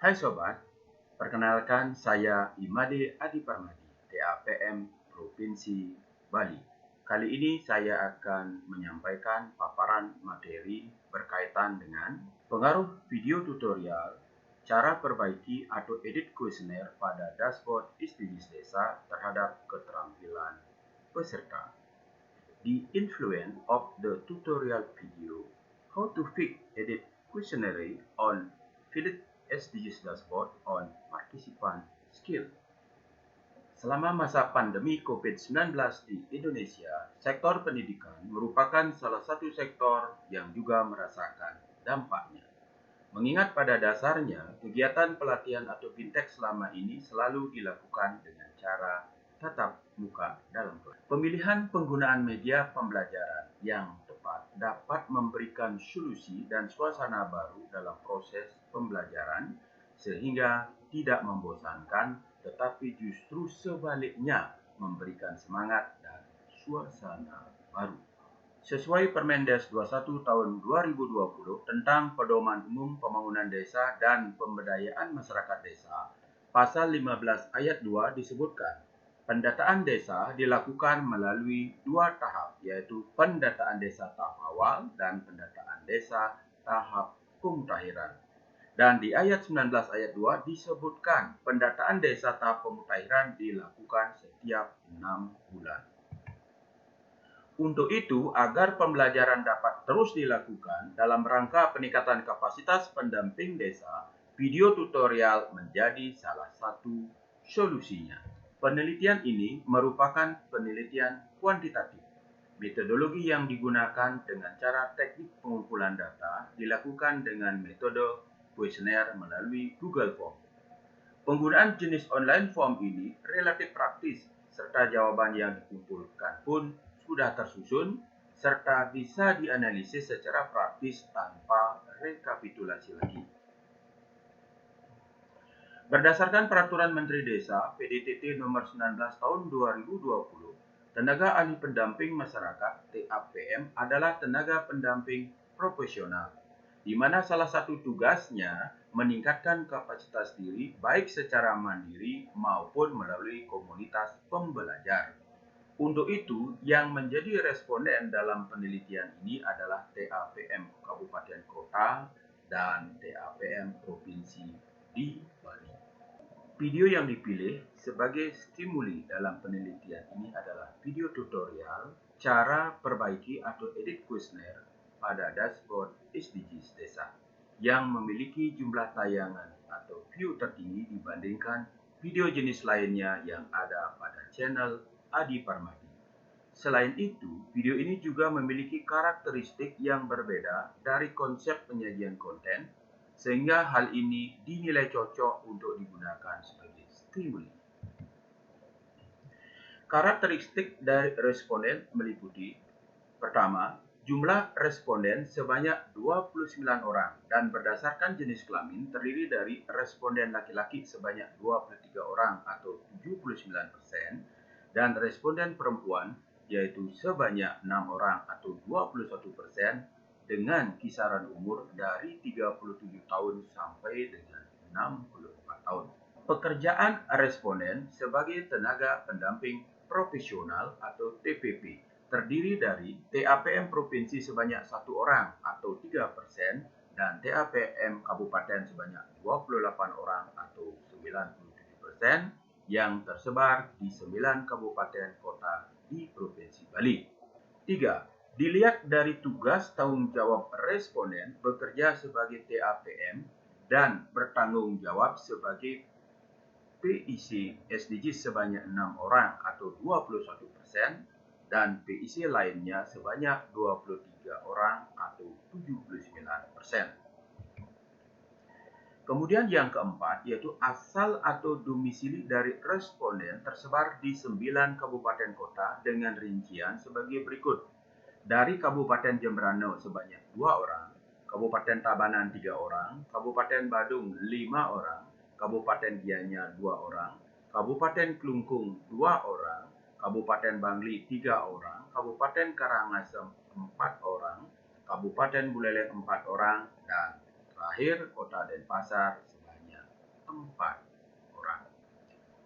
Hai Sobat, perkenalkan saya Imade Adi Parmadi, TAPM Provinsi Bali. Kali ini saya akan menyampaikan paparan materi berkaitan dengan pengaruh video tutorial, cara perbaiki atau edit kuesioner pada dashboard SDGs Desa terhadap keterampilan peserta. The influence of the tutorial video, how to fix edit questionnaire on Philips SDGs dashboard on participant skill. Selama masa pandemi COVID-19 di Indonesia, sektor pendidikan merupakan salah satu sektor yang juga merasakan dampaknya. Mengingat pada dasarnya, kegiatan pelatihan atau fintech selama ini selalu dilakukan dengan cara tatap muka dalam kelas. Pemilihan penggunaan media pembelajaran yang tepat dapat memberikan solusi dan suasana baru dalam proses pembelajaran sehingga tidak membosankan, tetapi justru sebaliknya memberikan semangat dan suasana baru. Sesuai Permendes 21 tahun 2020 tentang Pedoman Umum Pembangunan Desa dan Pemberdayaan Masyarakat Desa, Pasal 15 ayat 2 disebutkan, pendataan desa dilakukan melalui dua tahap, yaitu pendataan desa tahap awal dan pendataan desa tahap pemutahiran. Dan di ayat 19 ayat 2 disebutkan pendataan desa tahap pemutahiran dilakukan setiap 6 bulan. Untuk itu, agar pembelajaran dapat terus dilakukan dalam rangka peningkatan kapasitas pendamping desa, video tutorial menjadi salah satu solusinya. Penelitian ini merupakan penelitian kuantitatif. Metodologi yang digunakan dengan cara teknik pengumpulan data dilakukan dengan metode kuesioner melalui Google Form. Penggunaan jenis online form ini relatif praktis, serta jawaban yang dikumpulkan pun sudah tersusun, serta bisa dianalisis secara praktis tanpa rekapitulasi lagi. Berdasarkan Peraturan Menteri Desa PDTT nomor 19 tahun 2020, tenaga ahli pendamping masyarakat TAPM adalah tenaga pendamping profesional, di mana salah satu tugasnya meningkatkan kapasitas diri baik secara mandiri maupun melalui komunitas pembelajar. Untuk itu, yang menjadi responden dalam penelitian ini adalah TAPM Kabupaten Kota dan TAPM Provinsi di Bali. Video yang dipilih sebagai stimuli dalam penelitian ini adalah video tutorial cara perbaiki atau edit kuesioner pada dashboard SDGs Desa yang memiliki jumlah tayangan atau view tertinggi dibandingkan video jenis lainnya yang ada pada channel Adi Parmadi. Selain itu, video ini juga memiliki karakteristik yang berbeda dari konsep penyajian konten, sehingga hal ini dinilai cocok untuk digunakan sebagai stimuli. Karakteristik dari responden meliputi: pertama, jumlah responden sebanyak 29 orang dan berdasarkan jenis kelamin terdiri dari responden laki-laki sebanyak 23 orang atau 79% dan responden perempuan yaitu sebanyak 6 orang atau 21% dengan kisaran umur dari 37 tahun sampai dengan 64 tahun. Pekerjaan responden sebagai tenaga pendamping profesional atau TPP terdiri dari TAPM Provinsi sebanyak 1 orang atau 3% dan TAPM Kabupaten sebanyak 28 orang atau 97% yang tersebar di 9 kabupaten kota di Provinsi Bali. 3. Dilihat dari tugas tanggung jawab responden bekerja sebagai TAPM dan bertanggung jawab sebagai PIC SDGs sebanyak 6 orang atau 21% dan PIC lainnya sebanyak 23 orang atau 79%. Kemudian yang keempat yaitu asal atau domisili dari responden tersebar di 9 kabupaten kota dengan rincian sebagai berikut. Dari Kabupaten Jembrana sebanyak 2 orang, Kabupaten Tabanan 3 orang, Kabupaten Badung 5 orang, Kabupaten Gianyar 2 orang, Kabupaten Klungkung 2 orang, Kabupaten Bangli 3 orang, Kabupaten Karangasem 4 orang, Kabupaten Buleleng 4 orang, dan terakhir Kota Denpasar sebanyak 4 orang.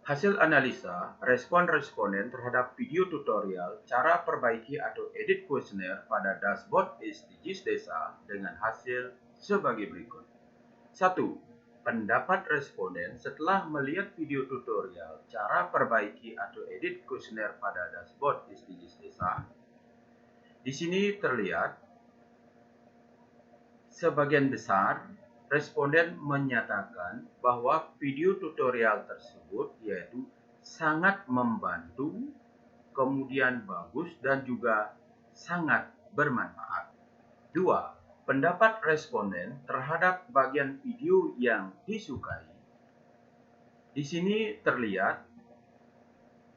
Hasil analisa respon responden terhadap video tutorial cara perbaiki atau edit kuesioner pada dashboard SDGs Desa dengan hasil sebagai berikut. 1. Pendapat responden setelah melihat video tutorial cara perbaiki atau edit kuesioner pada dashboard SDGs Desa. Di sini terlihat sebagian besar responden menyatakan bahwa video tutorial tersebut yaitu sangat membantu, kemudian bagus dan juga sangat bermanfaat. 2. Pendapat responden terhadap bagian video yang disukai. Di sini terlihat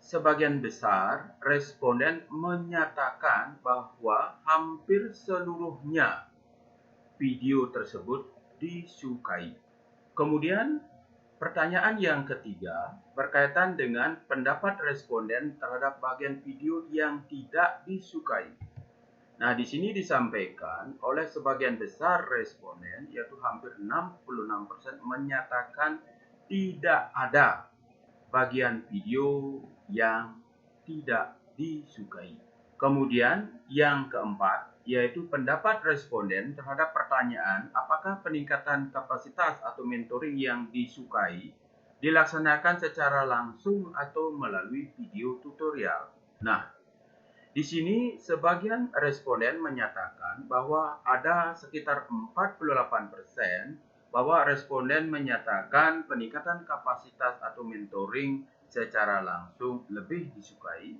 sebagian besar responden menyatakan bahwa hampir seluruhnya video tersebut disukai. Kemudian pertanyaan yang ketiga berkaitan dengan pendapat responden terhadap bagian video yang tidak disukai. Nah, di sini disampaikan oleh sebagian besar responden, yaitu hampir 66% menyatakan tidak ada bagian video yang tidak disukai. Kemudian yang keempat, yaitu pendapat responden terhadap pertanyaan apakah peningkatan kapasitas atau mentoring yang disukai dilaksanakan secara langsung atau melalui video tutorial. Nah, di sini sebagian responden menyatakan bahwa ada sekitar 48% bahwa responden menyatakan peningkatan kapasitas atau mentoring secara langsung lebih disukai.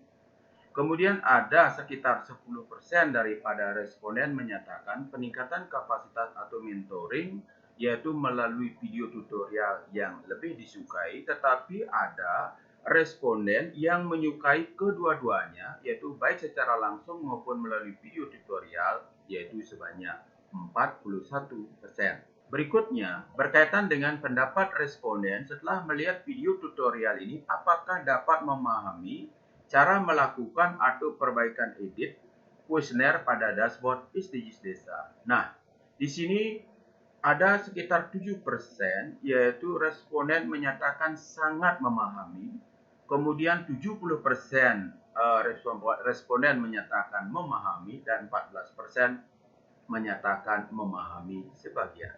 Kemudian ada sekitar 10% daripada responden menyatakan peningkatan kapasitas atau mentoring yaitu melalui video tutorial yang lebih disukai, tetapi ada responden yang menyukai kedua-duanya yaitu baik secara langsung maupun melalui video tutorial yaitu sebanyak 41%. Berikutnya, berkaitan dengan pendapat responden setelah melihat video tutorial ini apakah dapat memahami cara melakukan atau perbaikan edit kuesioner pada dashboard SDGs Desa. Nah, di sini ada sekitar 7% yaitu responden menyatakan sangat memahami, kemudian 70% responden menyatakan memahami dan 14% menyatakan memahami sebagian.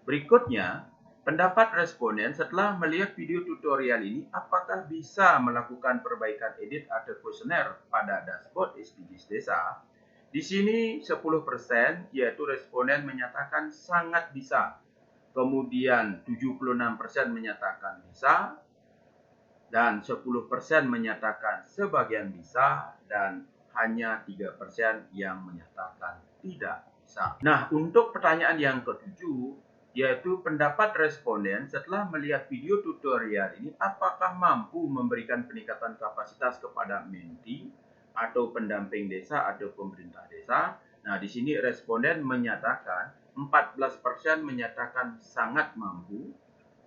Berikutnya, pendapat responden setelah melihat video tutorial ini apakah bisa melakukan perbaikan edit atau kuesioner pada dashboard SDGs Desa. Di sini 10% yaitu responden menyatakan sangat bisa. Kemudian 76% menyatakan bisa dan 10% menyatakan sebagian bisa dan hanya 3% yang menyatakan tidak bisa. Nah, untuk pertanyaan yang ketujuh yaitu pendapat responden setelah melihat video tutorial ini apakah mampu memberikan peningkatan kapasitas kepada menti atau pendamping desa atau pemerintah desa. Nah, di sini responden menyatakan 14% menyatakan sangat mampu,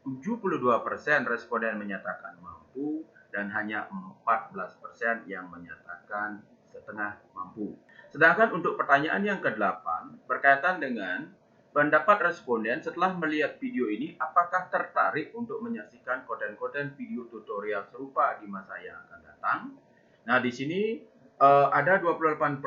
72% responden menyatakan mampu dan hanya 14% yang menyatakan setengah mampu. Sedangkan untuk pertanyaan yang ke-8 berkaitan dengan pendapat responden setelah melihat video ini apakah tertarik untuk menyaksikan konten-konten video tutorial serupa di masa yang akan datang. Nah, di sini ada 28%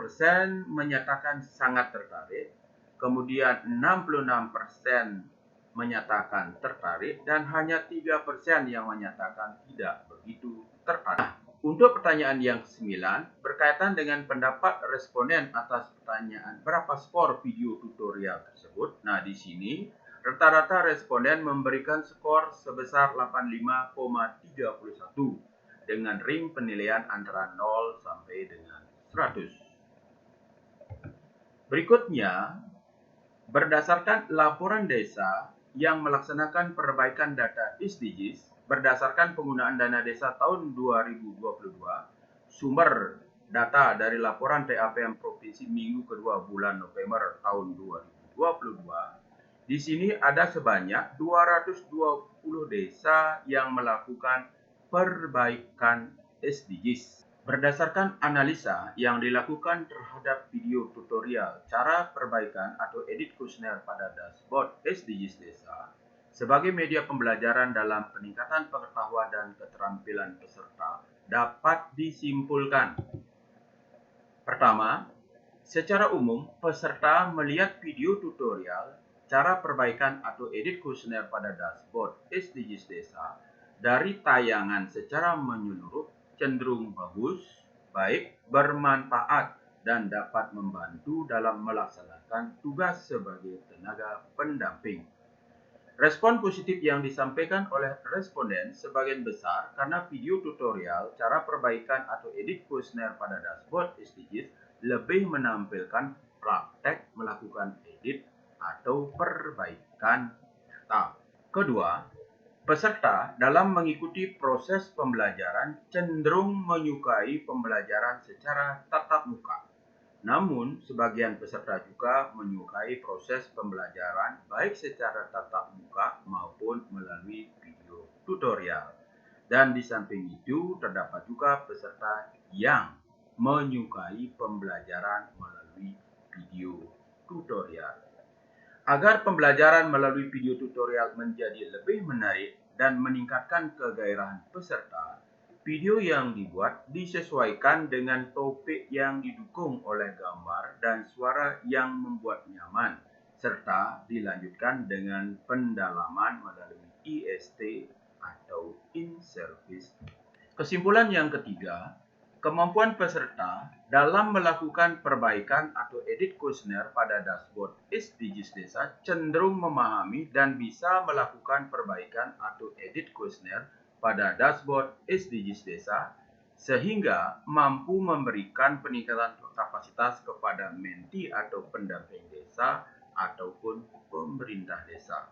menyatakan sangat tertarik, kemudian 66% menyatakan tertarik dan hanya 3% yang menyatakan tidak begitu tertarik. Nah, untuk pertanyaan yang ke-9 berkaitan dengan pendapat responden atas pertanyaan berapa skor video tutorial tersebut. Nah, di sini rata-rata responden memberikan skor sebesar 85,31 dengan ring penilaian antara 0 sampai dengan 100. Berikutnya, berdasarkan laporan desa yang melaksanakan perbaikan data SDGs berdasarkan penggunaan dana desa tahun 2022, sumber data dari laporan TAPM Provinsi minggu kedua bulan November tahun 2022, di sini ada sebanyak 220 desa yang melakukan perbaikan SDGs. Berdasarkan analisa yang dilakukan terhadap video tutorial cara perbaikan atau edit kuesioner pada dashboard SDGs Desa, sebagai media pembelajaran dalam peningkatan pengetahuan dan keterampilan peserta dapat disimpulkan. Pertama, secara umum peserta melihat video tutorial cara perbaikan atau edit kuesioner pada dashboard SDGs Desa dari tayangan secara menyeluruh cenderung bagus, baik, bermanfaat, dan dapat membantu dalam melaksanakan tugas sebagai tenaga pendamping. Respon positif yang disampaikan oleh responden sebagian besar karena video tutorial cara perbaikan atau edit kuesioner pada dashboard SDGs lebih menampilkan praktek melakukan edit atau perbaikan data. Kedua, peserta dalam mengikuti proses pembelajaran cenderung menyukai pembelajaran secara tatap muka. Namun, sebagian peserta juga menyukai proses pembelajaran baik secara tatap muka maupun melalui video tutorial. Dan di samping itu, terdapat juga peserta yang menyukai pembelajaran melalui video tutorial. Agar pembelajaran melalui video tutorial menjadi lebih menarik dan meningkatkan kegairahan peserta, video yang dibuat disesuaikan dengan topik yang didukung oleh gambar dan suara yang membuat nyaman, serta dilanjutkan dengan pendalaman melalui IST atau in-service. Kesimpulan yang ketiga, kemampuan peserta dalam melakukan perbaikan atau edit kuesioner pada dashboard SDGs Desa cenderung memahami dan bisa melakukan perbaikan atau edit kuesioner pada dashboard SDGs Desa sehingga mampu memberikan peningkatan kapasitas kepada menti atau pendamping desa ataupun pemerintah desa.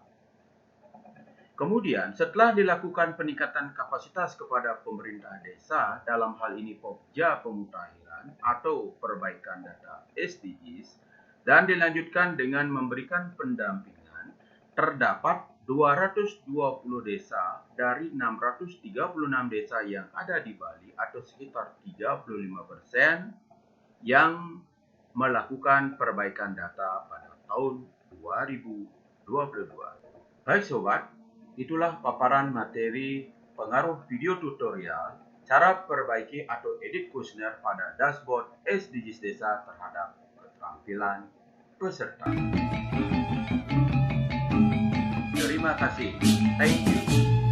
Kemudian, setelah dilakukan peningkatan kapasitas kepada pemerintah desa, dalam hal ini Pokja Pemutahiran atau perbaikan data SDGs, dan dilanjutkan dengan memberikan pendampingan, terdapat 220 desa dari 636 desa yang ada di Bali atau sekitar 35% yang melakukan perbaikan data pada tahun 2022. Baik sobat, itulah paparan materi pengaruh video tutorial cara perbaiki atau edit kuesioner pada dashboard SDGs Desa terhadap keterampilan peserta. Terima kasih. Thank you.